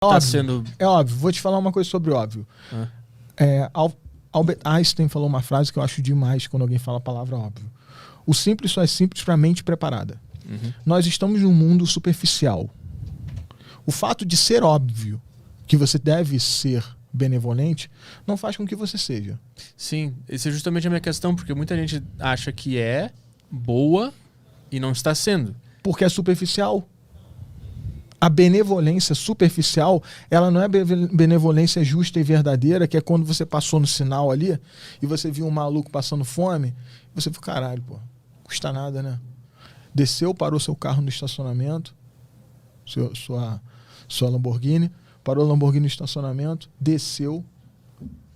tá sendo... É óbvio. Vou te falar uma coisa sobre óbvio. Albert Einstein falou uma frase que eu acho demais quando alguém fala a palavra óbvio. O simples só é simples para a mente preparada. Nós estamos num mundo superficial. O fato de ser óbvio que você deve ser benevolente não faz com que você seja. Sim, essa é justamente a minha questão, porque muita gente acha que é boa e não está sendo. Porque é superficial. A benevolência superficial, ela não é benevolência justa e verdadeira, que é quando você passou no sinal ali e você viu um maluco passando fome, você falou, caralho, pô, custa nada, né? Desceu, parou seu carro no estacionamento, sua Lamborghini, parou a Lamborghini no estacionamento, desceu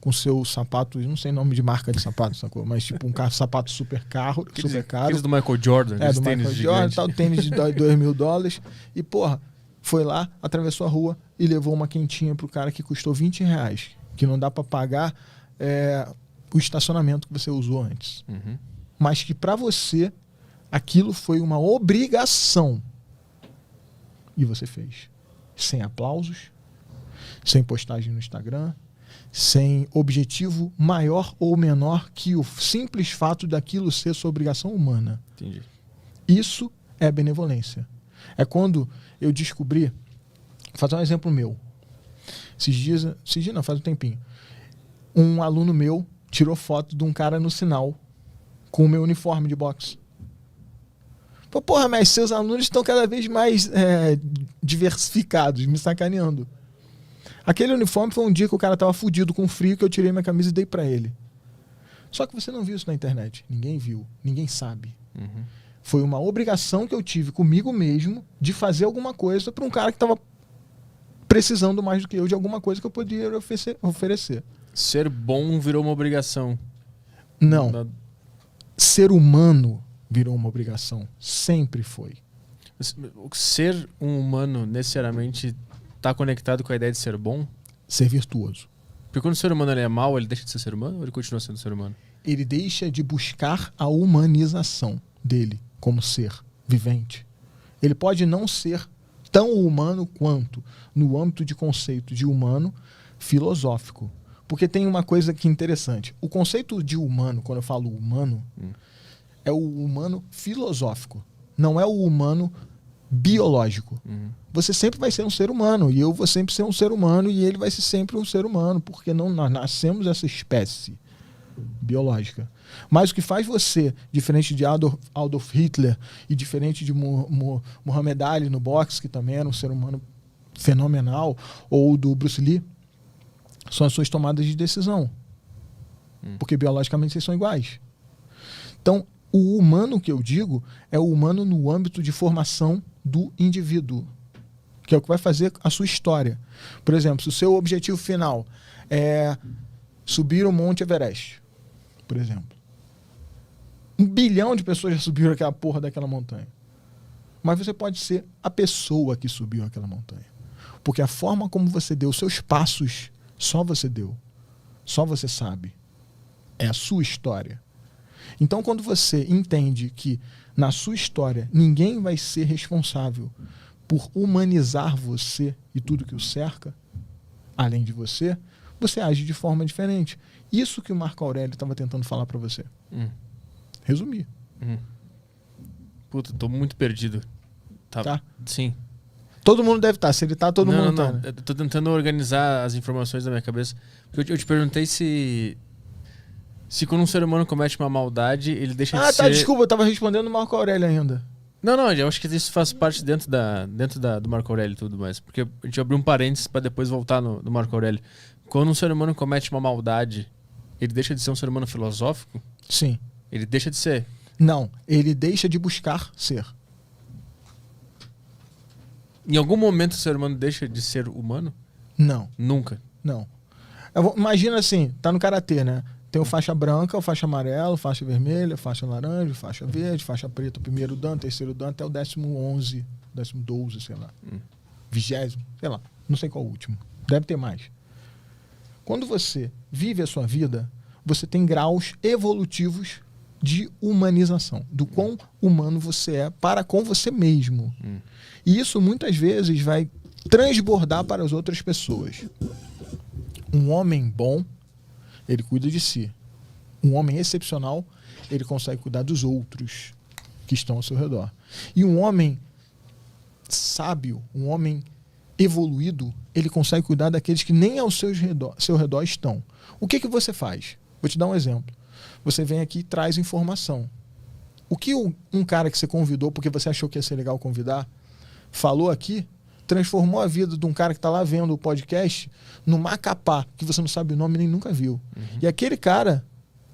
com seu sapato, não sei o nome de marca de sapato, sacou? Mas tipo sapato super caro. Aqueles do Michael Jordan. Do Michael Jordan, tal, tênis de $2.000. E porra, foi lá, atravessou a rua e levou uma quentinha pro cara que custou R$20, que não dá para pagar o estacionamento que você usou antes. Mas que para você aquilo foi uma obrigação. E você fez. Sem aplausos, sem postagem no Instagram, sem objetivo maior ou menor que o simples fato daquilo ser sua obrigação humana. Entendi. Isso é benevolência. É quando eu descobri... Vou fazer um exemplo meu. Esses dias não, faz um tempinho. Um aluno meu tirou foto de um cara no sinal com o meu uniforme de boxe. Porra, mas seus alunos estão cada vez mais diversificados, me sacaneando. Aquele uniforme foi um dia que o cara tava fudido com frio, que eu tirei minha camisa e dei pra ele. Só que você não viu isso na internet. Ninguém viu, ninguém sabe. Foi uma obrigação que eu tive comigo mesmo de fazer alguma coisa pra um cara que tava precisando mais do que eu de alguma coisa que eu podia oferecer. Ser bom virou uma obrigação. Não. Ser humano virou uma obrigação. Sempre foi. Ser um humano necessariamente está conectado com a ideia de ser bom? Ser virtuoso. Porque quando o ser humano ele é mau, ele deixa de ser ser humano ou ele continua sendo ser humano? Ele deixa de buscar a humanização dele como ser vivente. Ele pode não ser tão humano quanto no âmbito de conceito de humano filosófico. Porque tem uma coisa que é interessante. O conceito de humano, quando eu falo humano, é o humano filosófico. Não é o humano biológico. Você sempre vai ser um ser humano. E eu vou sempre ser um ser humano. E ele vai ser sempre um ser humano. Porque nós nascemos essa espécie biológica. Mas o que faz você, diferente de Adolf Hitler e diferente de Muhammad Ali no boxe, que também era um ser humano fenomenal, ou do Bruce Lee, são as suas tomadas de decisão. Porque biologicamente vocês são iguais. Então, o humano que eu digo é o humano no âmbito de formação do indivíduo, que é o que vai fazer a sua história. Por exemplo, se o seu objetivo final é subir o Monte Everest, por exemplo. 1 bilhão de pessoas já subiram aquela porra daquela montanha. Mas você pode ser a pessoa que subiu aquela montanha. Porque a forma como você deu os seus passos, só você deu. Só você sabe. É a sua história. Então, quando você entende que na sua história ninguém vai ser responsável por humanizar você e tudo que o cerca, além de você, você age de forma diferente. Isso que o Marco Aurélio estava tentando falar para você. Resumir. Puta, tô muito perdido. Tá? Sim. Todo mundo deve estar. Se ele tá, todo mundo tá. Não. Eu tô tentando organizar as informações da minha cabeça. Porque eu te perguntei se quando um ser humano comete uma maldade, ele deixa de ser... Ah, tá, desculpa, eu tava respondendo o Marco Aurélio ainda. Não, eu acho que isso faz parte dentro do Marco Aurélio e tudo mais. Porque a gente abriu um parênteses pra depois voltar no Marco Aurélio. Quando um ser humano comete uma maldade, ele deixa de ser um ser humano filosófico? Sim. Ele deixa de ser? Não, ele deixa de buscar ser. Em algum momento o ser humano deixa de ser humano? Não. Nunca? Não. Imagina assim, tá no karatê, né? Tem o faixa branca, o faixa amarelo, faixa vermelha, faixa laranja, faixa verde, faixa preta, o primeiro dan, terceiro dan, até o 11º, 12º, sei lá. 20º, sei lá. Não sei qual o último. Deve ter mais. Quando você vive a sua vida, você tem graus evolutivos de humanização, do quão humano você é para com você mesmo. E isso muitas vezes vai transbordar para as outras pessoas. Um homem bom, ele cuida de si. Um homem excepcional, ele consegue cuidar dos outros que estão ao seu redor. E um homem sábio, um homem evoluído, ele consegue cuidar daqueles que nem ao seu redor estão. O que você faz? Vou te dar um exemplo. Você vem aqui e traz informação. O que um cara que você convidou, porque você achou que ia ser legal convidar, falou aqui, transformou a vida de um cara que está lá vendo o podcast no Macapá, que você não sabe o nome nem nunca viu. E aquele cara,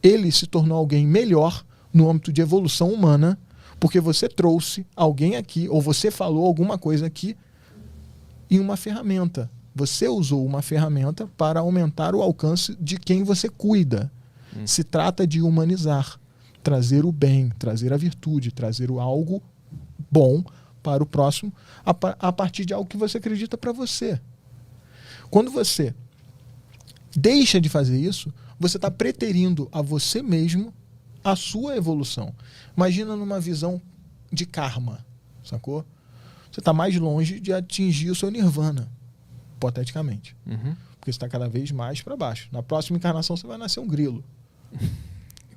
ele se tornou alguém melhor no âmbito de evolução humana, porque você trouxe alguém aqui, ou você falou alguma coisa aqui em uma ferramenta. Você usou uma ferramenta para aumentar o alcance de quem você cuida. Se trata de humanizar, trazer o bem, trazer a virtude, trazer o algo bom para o próximo a partir de algo que você acredita para você. Quando você deixa de fazer isso, você está preterindo a você mesmo a sua evolução. Imagina numa visão de karma, sacou? Você está mais longe de atingir o seu nirvana, hipoteticamente. Porque você está cada vez mais para baixo. Na próxima encarnação você vai nascer um grilo.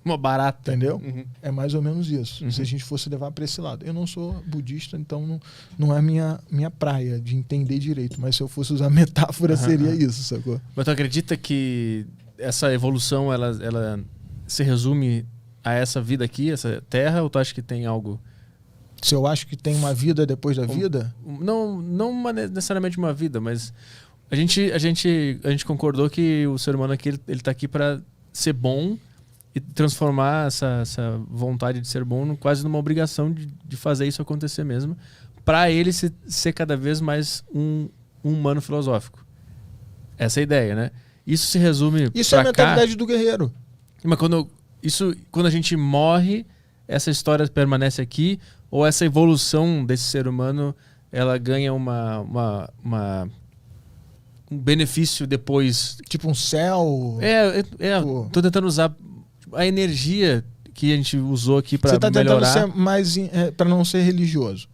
Uma barata. Entendeu? É mais ou menos isso. Se a gente fosse levar para esse lado. Eu não sou budista, então não é minha praia de entender direito. Mas se eu fosse usar metáfora, seria isso, sacou? Mas tu acredita que essa evolução, ela se resume a essa vida aqui, essa terra? Ou tu acha que tem algo... Se eu acho que tem uma vida depois da vida? Não necessariamente uma vida, mas a gente concordou que o ser humano aqui, ele tá aqui para ser bom e transformar essa vontade de ser bom quase numa obrigação de fazer isso acontecer mesmo, para ele ser cada vez mais um humano filosófico. Essa é a ideia, né? Isso se resume Isso é a mentalidade do guerreiro. Mas quando a gente morre, essa história permanece aqui, ou essa evolução desse ser humano, ela ganha um benefício depois? Tipo um céu? Tô tentando usar a energia que a gente usou aqui para melhorar. Você tá tentando ser mais para não ser religioso.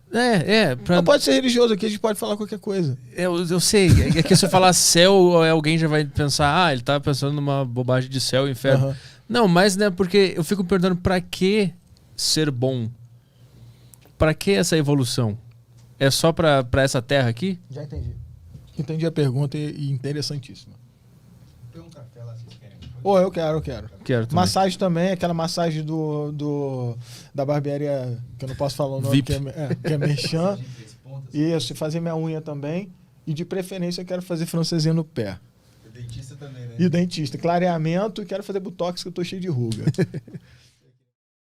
Não pode ser religioso aqui, a gente pode falar qualquer coisa. Eu sei, é que se eu falar céu, alguém já vai pensar, ele tá pensando numa bobagem de céu e inferno. Não, mas né, porque eu fico perguntando, para que ser bom? Para que essa evolução? É só para essa terra aqui? Já entendi. Entendi a pergunta e interessantíssima. Tem um café lá, vocês querem? Eu quero. Quero também. Massagem também, aquela massagem da barbearia, que eu não posso falar o nome, VIP. que é merchan. De 3 pontas. Isso, fazer minha unha também. E de preferência eu quero fazer francesinha no pé. O dentista também, né? E dentista. Clareamento e quero fazer botox, que eu tô cheio de ruga.